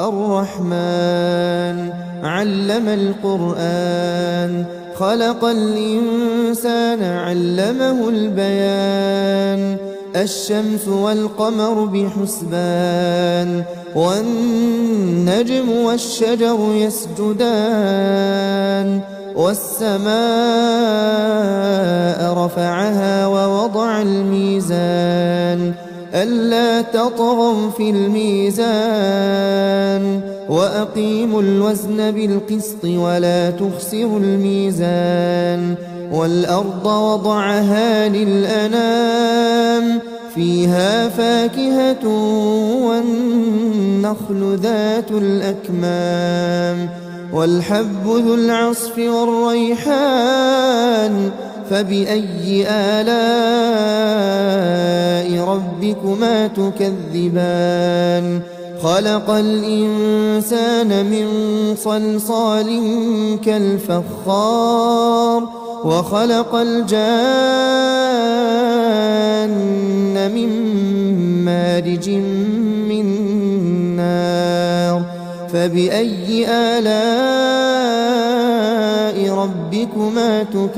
الرحمن علم القرآن خلق الإنسان علمه البيان الشمس والقمر بحسبان والنجم والشجر يسجدان والسماء رفعها ووضع الميزان ألا تطغوا في الميزان وأقيموا الوزن بالقسط ولا تخسروا الميزان والأرض وضعها للأنام فيها فاكهة والنخل ذات الأكمام والحب ذو العصف والريحان فبأي آلاء ربكما تكذبان خلق الإنسان من صلصال كالفخار وخلق الجان من مارج من نار فبأي آلاء ربكما تكذبان